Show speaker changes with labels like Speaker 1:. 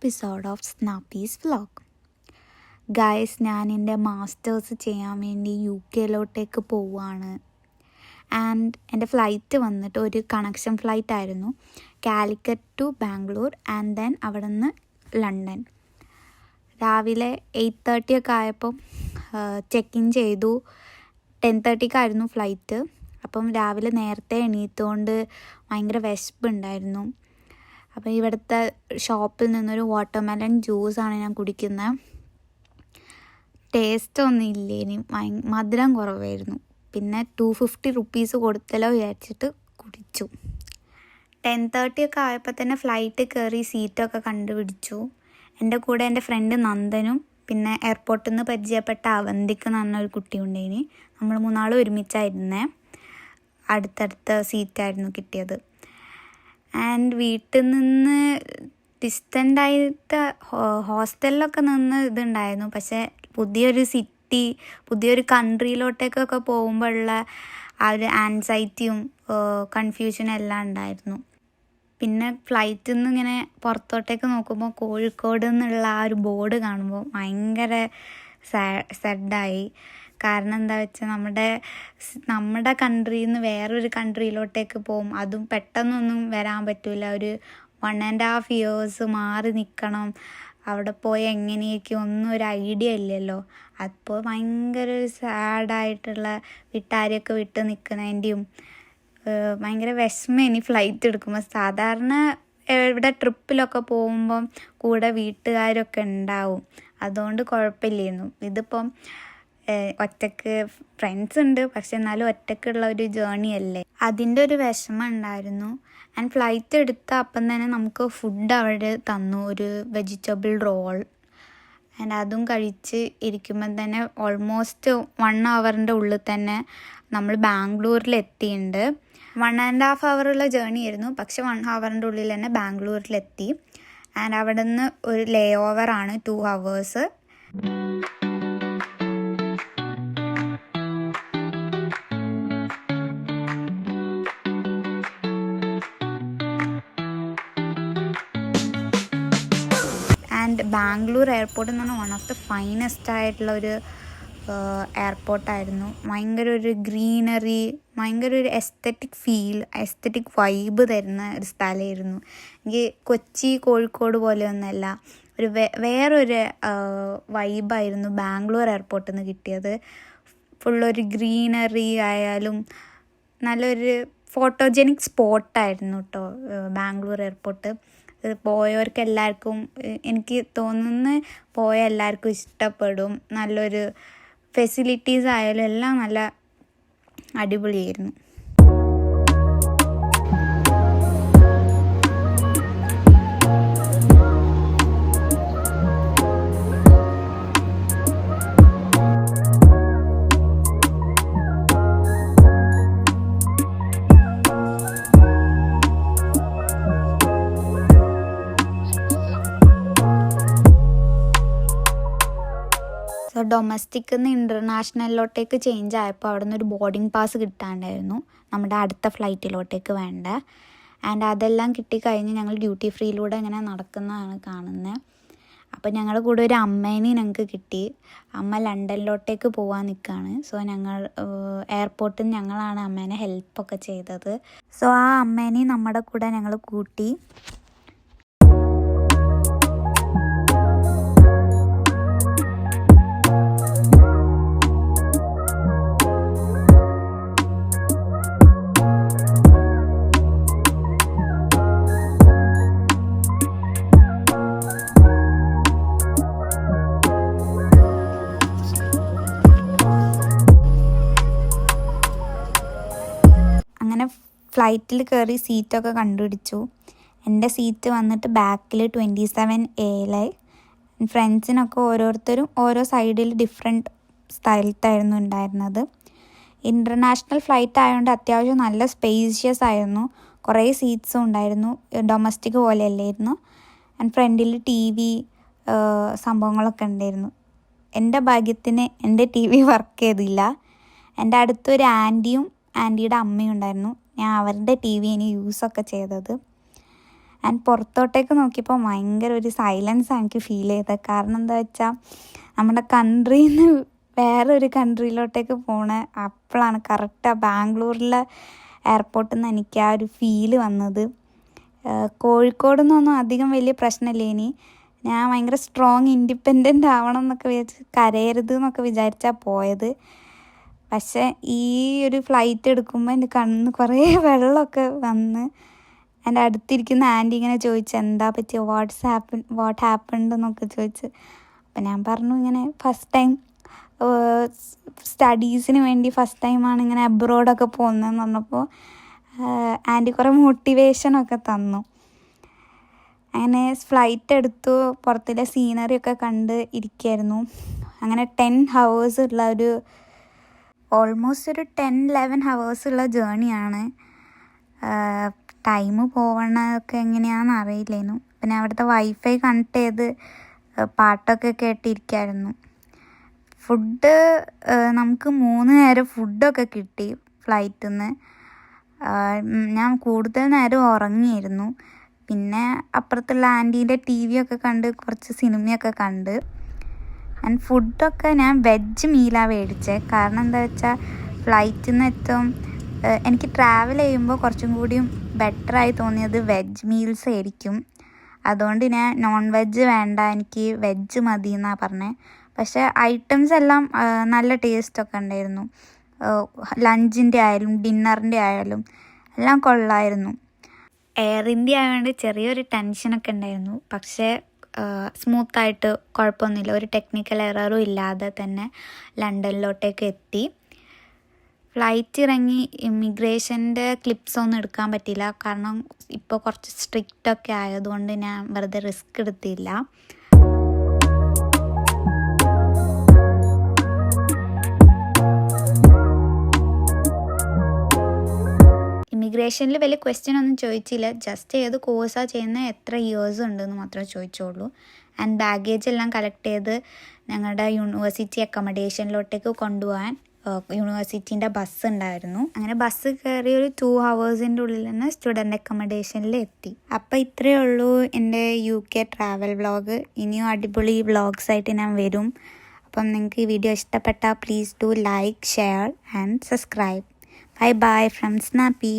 Speaker 1: Episode of Snappies vlog. Guys, ഞാൻ എൻ്റെ masters ചെയ്യാൻ വേണ്ടി UK പോവുകയാണ്. ആൻഡ് എൻ്റെ ഫ്ലൈറ്റ് വന്നിട്ട് ഒരു കണക്ഷൻ ഫ്ലൈറ്റ് ആയിരുന്നു, Calicut to Bangalore and then അവിടെ നിന്ന് ലണ്ടൻ. രാവിലെ 8:30 ഒക്കെ ആയപ്പം ചെക്ക് ഇൻ ചെയ്തു. 10:30 ഫ്ലൈറ്റ്. അപ്പം രാവിലെ നേരത്തെ എണീറ്റുകൊണ്ട് ഭയങ്കര വിശപ്പുണ്ടായിരുന്നു. അപ്പോൾ ഇവിടുത്തെ ഷോപ്പിൽ നിന്നൊരു വാട്ടർമെലൺ ജ്യൂസാണ് ഞാൻ കുടിക്കുന്നത്. ടേസ്റ്റൊന്നും ഇല്ലേ, ഇനി മധുരം കുറവായിരുന്നു. പിന്നെ 250 റുപ്പീസ് കൊടുത്തല്ലോ വിചാരിച്ചിട്ട് കുടിച്ചു. 10:30 ഒക്കെ ആയപ്പോൾ തന്നെ ഫ്ലൈറ്റ് കയറി സീറ്റൊക്കെ കണ്ടുപിടിച്ചു. എൻ്റെ കൂടെ എൻ്റെ ഫ്രണ്ട് നന്ദനും പിന്നെ എയർപോർട്ടിൽ നിന്ന് പരിചയപ്പെട്ട അവന്തിക്ക് എന്ന് പറഞ്ഞൊരു കുട്ടി ഉണ്ടായിന്. നമ്മൾ 3 ഒരുമിച്ചായിരുന്നേ. അടുത്തടുത്ത സീറ്റായിരുന്നു കിട്ടിയത്. ആൻഡ് വീട്ടിൽ നിന്ന് ഡിസ്റ്റൻ്റായിട്ട് ഹോസ്റ്റലിലൊക്കെ നിന്ന് ഇതുണ്ടായിരുന്നു. പക്ഷേ പുതിയൊരു സിറ്റി, പുതിയൊരു കൺട്രിയിലോട്ടേക്കൊക്കെ പോകുമ്പോഴുള്ള ആ ഒരു ആൻസൈറ്റിയും കൺഫ്യൂഷനും എല്ലാം ഉണ്ടായിരുന്നു. പിന്നെ ഫ്ലൈറ്റിൽ നിന്ന് ഇങ്ങനെ പുറത്തോട്ടേക്ക് നോക്കുമ്പോൾ കോഴിക്കോട് എന്നുള്ള ആ ഒരു ബോർഡ് കാണുമ്പോൾ ഭയങ്കര സാഡായി. കാരണം എന്താ വെച്ചാൽ നമ്മുടെ കൺട്രിയിൽ നിന്ന് വേറൊരു കൺട്രിയിലോട്ടേക്ക് പോകും. അതും പെട്ടെന്നൊന്നും വരാൻ പറ്റില്ല. ഒരു 1.5 ഇയേഴ്സ് മാറി നിൽക്കണം. അവിടെ പോയി എങ്ങനെയൊക്കെ ഒന്നും ഒരു ഐഡിയ ഇല്ലല്ലോ. അപ്പോൾ ഭയങ്കര ഒരു സാഡായിട്ടുള്ള വിട്ടാരെയൊക്കെ വിട്ട് നിൽക്കുന്നതിൻ്റെയും ഭയങ്കര വിഷമം ഇനി ഫ്ലൈറ്റ് എടുക്കുമ്പോൾ. സാധാരണ ഇവിടെ ട്രിപ്പിലൊക്കെ പോകുമ്പം കൂടെ വീട്ടുകാരൊക്കെ ഉണ്ടാവും, അതുകൊണ്ട് കുഴപ്പമില്ലായിരുന്നു. ഇതിപ്പം ഒറ്റക്ക് ഫ്രണ്ട്സ് ഉണ്ട്, പക്ഷെ എന്നാലും ഒറ്റക്കുള്ള ഒരു ജേർണി അല്ലേ, അതിൻ്റെ ഒരു വിഷമം ഉണ്ടായിരുന്നു. ആൻഡ് ഫ്ലൈറ്റ് എടുത്ത അപ്പം തന്നെ നമുക്ക് ഫുഡ് അവിടെ തന്നു, ഒരു വെജിറ്റബിൾ റോൾ. ആൻഡ് അതും കഴിച്ച് ഇരിക്കുമ്പം തന്നെ ഓൾമോസ്റ്റ് 1 ഹവറിൻ്റെ ഉള്ളിൽ തന്നെ നമ്മൾ ബാംഗ്ലൂരിൽ എത്തിയിട്ടുണ്ട്. 1.5 ഹവറുള്ള ജേർണി ആയിരുന്നു, പക്ഷെ 1 ഹവറിൻ്റെ ഉള്ളിൽ തന്നെ ബാംഗ്ലൂരിലെത്തി. ആൻഡ് അവിടെ നിന്ന് ഒരു ലേ ഓവറാണ് 2 ഹവേഴ്സ്. ആൻഡ് ബാംഗ്ലൂർ എയർപോർട്ട് എന്ന് പറഞ്ഞാൽ 1 ഓഫ് ദ ഫൈനസ്റ്റ് ആയിട്ടുള്ള ഒരു എയർപോർട്ടായിരുന്നു. ഭയങ്കര ഒരു ഗ്രീനറി, ഭയങ്കര ഒരു എസ്തറ്റിക് വൈബ് തരുന്ന ഒരു സ്ഥലമായിരുന്നു. എനിക്ക് കൊച്ചി കോഴിക്കോട് പോലെയൊന്നുമല്ല, ഒരു വേറൊരു വൈബായിരുന്നു ബാംഗ്ലൂർ എയർപോർട്ടിൽ നിന്ന് കിട്ടിയത്. ഫുള്ളൊരു ഗ്രീനറി ആയാലും നല്ലൊരു ഫോട്ടോജനിക് സ്പോട്ടായിരുന്നു കേട്ടോ ബാംഗ്ലൂർ എയർപോർട്ട്. പോയവർക്ക് എല്ലാവർക്കും, എനിക്ക് തോന്നുന്നു പോയ എല്ലാവർക്കും ഇഷ്ടപ്പെടും. നല്ലൊരു ഫെസിലിറ്റീസ് ആയാലും എല്ലാം നല്ല അടിപൊളിയായിരുന്നു. സോ ഡൊമസ്റ്റിക്കിൽ നിന്ന് ഇൻ്റർനാഷണലിലോട്ടേക്ക് ചേഞ്ച് ആയപ്പോൾ അവിടെ നിന്ന് ഒരു ബോർഡിംഗ് പാസ് കിട്ടാണ്ടായിരുന്നു നമ്മുടെ അടുത്ത ഫ്ലൈറ്റിലോട്ടേക്ക് വേണ്ട. ആൻഡ് അതെല്ലാം കിട്ടിക്കഴിഞ്ഞ് ഞങ്ങൾ ഡ്യൂട്ടി ഫ്രീയിലൂടെ ഇങ്ങനെ നടക്കുന്നതാണ് കാണുന്നത്. അപ്പോൾ ഞങ്ങളുടെ കൂടെ ഒരു അമ്മേനെയും ഞങ്ങൾക്ക് കിട്ടി. അമ്മ ലണ്ടനിലോട്ടേക്ക് പോകാൻ നിൽക്കുകയാണ്. സോ ഞങ്ങൾ എയർപോർട്ടിൽ ഞങ്ങളാണ് അമ്മേനെ ഹെൽപ്പൊക്കെ ചെയ്തത്. സോ ആ അമ്മേനെയും നമ്മുടെ കൂടെ ഞങ്ങൾ കൂട്ടി. അങ്ങനെ ഫ്ലൈറ്റിൽ കയറി സീറ്റൊക്കെ കണ്ടുപിടിച്ചു. എൻ്റെ സീറ്റ് വന്നിട്ട് ബാക്കിൽ 27A. ഫ്രണ്ട്സിനൊക്കെ ഓരോരുത്തരും ഓരോ സൈഡിൽ ഡിഫറെൻറ്റ് സ്ഥലത്തായിരുന്നു ഉണ്ടായിരുന്നത്. ഇൻ്റർനാഷണൽ ഫ്ലൈറ്റ് ആയതുകൊണ്ട് അത്യാവശ്യം നല്ല സ്പേഷ്യസ് ആയിരുന്നു. കുറേ സീറ്റ്സും ഉണ്ടായിരുന്നു, ഡൊമസ്റ്റിക് പോലെ അല്ലായിരുന്നു. ആൻഡ് ഫ്രണ്ടിൽ TV സംഭവങ്ങളൊക്കെ ഉണ്ടായിരുന്നു. എൻ്റെ ഭാഗ്യത്തിന് എൻ്റെ TV വർക്ക് ചെയ്തില്ല. എൻ്റെ അടുത്തൊരു ആൻറ്റിയുടെ അമ്മയും ഉണ്ടായിരുന്നു. ഞാൻ അവരുടെ TV യൂസൊക്കെ ചെയ്തത്. ആൻഡ് പുറത്തോട്ടേക്ക് നോക്കിയപ്പോൾ ഭയങ്കര ഒരു സൈലൻസ് എനിക്ക് ഫീൽ ചെയ്തത്. കാരണം എന്താ വെച്ചാൽ നമ്മുടെ കൺട്രിയിൽ നിന്ന് വേറൊരു കൺട്രിയിലോട്ടേക്ക് പോണ അപ്പോഴാണ് കറക്റ്റ് ആ ബാംഗ്ലൂരിലെ എയർപോർട്ടിൽ നിന്ന് എനിക്ക് ആ ഒരു ഫീല് വന്നത്. കോഴിക്കോട് നിന്നൊന്നും അധികം വലിയ പ്രശ്നമില്ല. ഇനി ഞാൻ ഭയങ്കര സ്ട്രോങ് ഇൻഡിപെൻഡൻ്റ് ആവണം എന്നൊക്കെ വിചാരിച്ച് കരയരുത് എന്നൊക്കെ വിചാരിച്ചാൽ പോയത്. പക്ഷേ ഈ ഒരു ഫ്ലൈറ്റ് എടുക്കുമ്പോൾ എൻ്റെ കണ്ണിൽ കുറേ വെള്ളമൊക്കെ വന്ന് എൻ്റെ അടുത്തിരിക്കുന്ന ആൻറ്റി ഇങ്ങനെ ചോദിച്ചു എന്താ പറ്റിയ വാട്ട് ഹാപ്പൻഡ് എന്നൊക്കെ ചോദിച്ച്. അപ്പം ഞാൻ പറഞ്ഞു ഇങ്ങനെ ഫസ്റ്റ് ടൈം സ്റ്റഡീസിന് വേണ്ടി ഫസ്റ്റ് ടൈമാണ് ഇങ്ങനെ അബ്രോഡൊക്കെ പോകുന്നതെന്ന് പറഞ്ഞപ്പോൾ ആൻറ്റി കുറേ മോട്ടിവേഷനൊക്കെ തന്നു. അങ്ങനെ ഫ്ലൈറ്റ് എടുത്തു, പുറത്തിലെ സീനറിയൊക്കെ കണ്ട് ഇരിക്കുകയായിരുന്നു. അങ്ങനെ 10 hours ഉള്ള ഒരു ഓൾമോസ്റ്റ് ഒരു 10-11 hours ഉള്ള ജേണിയാണ്. ടൈം പോകണതൊക്കെ എങ്ങനെയാണെന്ന് അറിയില്ലായിരുന്നു. പിന്നെ അവിടുത്തെ വൈഫൈ കണക്ട് ചെയ്ത് പാട്ടൊക്കെ കേട്ടിരിക്കായിരുന്നു. ഫുഡ് നമുക്ക് 3 നേരം ഫുഡൊക്കെ കിട്ടി ഫ്ലൈറ്റിൽ നിന്ന്. ഞാൻ കൂടുതൽ നേരം ഉറങ്ങിയിരുന്നു. പിന്നെ അപ്പുറത്തുള്ള ആൻറ്റീൻ്റെ TV ഒക്കെ കണ്ട് കുറച്ച് സിനിമയൊക്കെ കണ്ട്. ആൻഡ് ഫുഡൊക്കെ ഞാൻ വെജ് മീലാണ് മേടിച്ചത്. കാരണം എന്താ വെച്ചാൽ ഫ്ലൈറ്റിൽ നിന്ന് എനിക്ക് ട്രാവൽ ചെയ്യുമ്പോൾ കുറച്ചും കൂടിയും ബെറ്ററായി തോന്നിയത് വെജ് മീൽസ് ആയിരിക്കും. അതുകൊണ്ട് ഞാൻ നോൺ വെജ് വേണ്ട, എനിക്ക് വെജ് മതി എന്നാണ് പറഞ്ഞത്. പക്ഷേ ഐറ്റംസ് എല്ലാം നല്ല ടേസ്റ്റൊക്കെ ഉണ്ടായിരുന്നു. ലഞ്ചിൻ്റെ ആയാലും ഡിന്നറിൻ്റെ ആയാലും എല്ലാം കൊള്ളായിരുന്നു. എയർ ഇന്ത്യ ആയതുകൊണ്ട് ചെറിയൊരു ടെൻഷനൊക്കെ ഉണ്ടായിരുന്നു. പക്ഷേ സ്മൂത്തായിട്ട് കുഴപ്പമൊന്നുമില്ല, ഒരു ടെക്നിക്കൽ എററും ഇല്ലാതെ തന്നെ ലണ്ടനിലോട്ടേക്ക് എത്തി. ഫ്ലൈറ്റ് ഇറങ്ങി ഇമിഗ്രേഷൻ്റെ ക്ലിപ്സ് ഒന്നും എടുക്കാൻ പറ്റിയില്ല. കാരണം ഇപ്പോൾ കുറച്ച് സ്ട്രിക്റ്റൊക്കെ ആയതുകൊണ്ട് ഞാൻ വെറുതെ റിസ്ക് എടുത്തില്ല. ഇമിഗ്രേഷനിൽ വലിയ ക്വസ്റ്റ്യൻ ഒന്നും ചോദിച്ചില്ല. ജസ്റ്റ് ഏത് കോഴ്സാണ് ചെയ്യുന്നത്, എത്ര ഇയേഴ്സ് ഉണ്ടെന്ന് മാത്രമേ ചോദിച്ചുള്ളൂ. ആൻഡ് ബാഗേജ് എല്ലാം കളക്ട് ചെയ്ത് ഞങ്ങളുടെ യൂണിവേഴ്സിറ്റി അക്കോമഡേഷനിലോട്ടേക്ക് കൊണ്ടുപോകാൻ യൂണിവേഴ്സിറ്റീൻ്റെ ബസ് ഉണ്ടായിരുന്നു. അങ്ങനെ ബസ് കയറി ഒരു 2 hours ഉള്ളിൽ തന്നെ സ്റ്റുഡൻറ്റ് അക്കോമഡേഷനിൽ എത്തി. അപ്പോൾ ഇത്രയേ ഉള്ളൂ എൻ്റെ UK ട്രാവൽ വ്ളോഗ്. ഇനിയും അടിപൊളി വ്ളോഗ്സ് ആയിട്ട് ഞാൻ വരും. അപ്പം നിങ്ങൾക്ക് ഈ വീഡിയോ ഇഷ്ടപ്പെട്ടാൽ please do like, share and subscribe. Bye bye from Snappy.